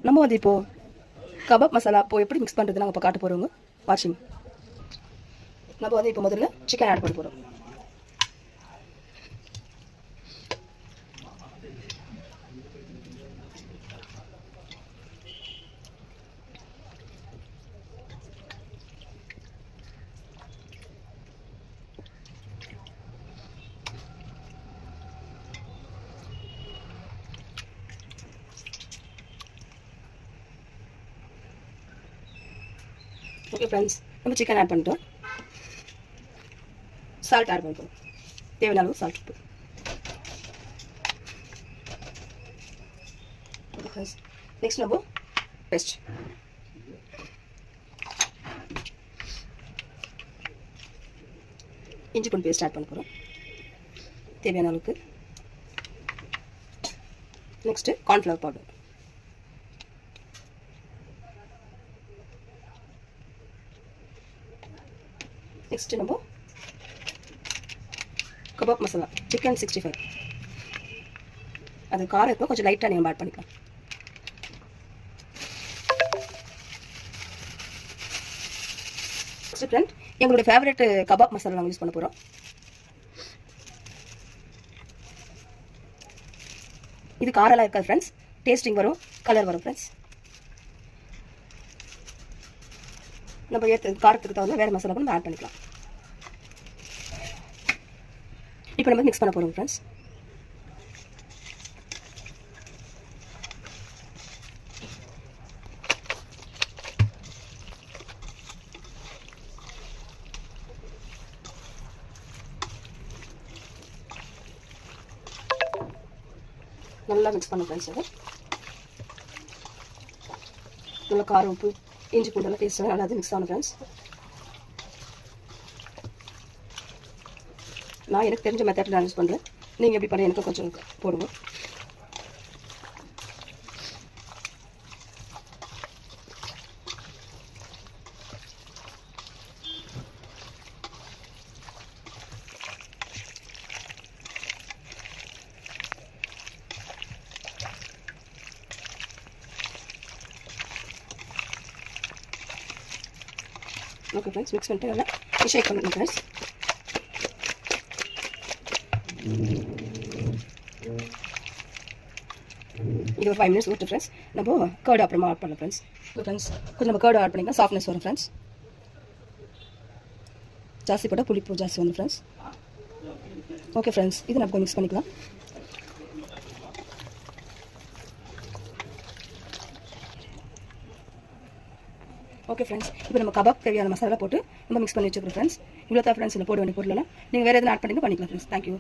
நம்ம வந்து இப்போது கபாப் மசாலா இப்போ எப்படி மிக்ஸ் பண்ணுறது நாங்கள் இப்போ காட்ட போகிறோங்க. வாட்சிங். நம்ம வந்து இப்போ முதல்ல சிக்கன் ஆட் பண்ண போகிறோம். ஓகே ஃப்ரெண்ட்ஸ், நம்ம சிக்கன் ஆட் பண்ணிட்டோம். சால்ட் ஆட் பண்ணிட்டோம். தேவையான அளவு சால்ட் உப்பு. ஓகே ஃப்ரெண்ட்ஸ், நெக்ஸ்ட் நம்ம பேஸ்ட். இஞ்சி பூண்டு பேஸ்ட் ஆட் பண்ண போகிறோம் தேவையான அளவுக்கு. Next cornflour powder. நெக்ஸ்ட் நம்ம கபாப் மசாலா சிக்கன் 65. அது காரம் இருக்கும், கொஞ்சம் லைட்டாக நீங்கள் ஆட் பண்ணிக்கலாம். நெக்ஸ்ட் ஃப்ரெண்ட், எங்களுடைய ஃபேவரட் கபாப் மசாலா நாங்கள் யூஸ் பண்ண போகிறோம். இது காரெல்லாம் இருக்காது ஃப்ரெண்ட்ஸ், டேஸ்டிங் வரும், கலர் வரும் ஃப்ரெண்ட்ஸ். நம்ம காரத்துக்கு தகுந்த வேறு மசாலா நம்ம ஆட் பண்ணிக்கலாம். இப்போ நம்ம மிக்ஸ் பண்ண போகிறோம் ஃப்ரெண்ட்ஸ். நல்லா மிக்ஸ் பண்ண ஃப்ரெண்ட்ஸ். அது நல்லா காரம் உப்பு இஞ்சி பூண்டெல்லாம் டேஸ்ட் நல்லா அது மிக்ஸ் ஆகணும் ஃப்ரெண்ட்ஸ். நான் எனக்கு தெரிஞ்ச மெத்தட் நான் யூஸ் பண்ணுறேன். நீங்கள் எப்படி பண்ண எனக்கு கொஞ்சம் போடுங்க. ஓகே ஃப்ரெண்ட்ஸ், மிக்ஸ் பண்ணிட்டு நல்லா ஷேக் பண்ணிக்கணும் ஃப்ரெண்ட்ஸ். இது ஒரு 5 minutes ஊற்று ஃப்ரெண்ட்ஸ். நம்ம கர்டு அப்புறமா ஆட் பண்ணலாம் ஃப்ரெண்ட்ஸ். ஃப்ரெண்ட்ஸ் கொஞ்சம் நம்ம கர்டு ஆட் பண்ணிக்கலாம், சாஃப்ட்னஸ் வரும் ஃப்ரெண்ட்ஸ். ஜாஸ்தி போட்டால் புளிப்பு ஜாஸ்தி வந்து ஃப்ரெண்ட்ஸ். ஓகே ஃப்ரெண்ட்ஸ், இது நம்ம மிக்ஸ் பண்ணிக்கலாம். ஓகே ஃப்ரெண்ட்ஸ், இப்போ நம்ம கபாப் தேவையான மசாலா போட்டு நம்ம மிக்ஸ் பண்ணி வச்சுக்கிறோம் ஃப்ரெண்ட்ஸ். இவ்வளோ தான் ஃப்ரெண்ட்ஸ், இல்லை போட வேண்டிய பொருளெல்லாம் நீங்கள் வேறு எதுவும் ஆட் பண்ணிக்கலாம் ஃப்ரெண்ட்ஸ். தேங்க்யூ.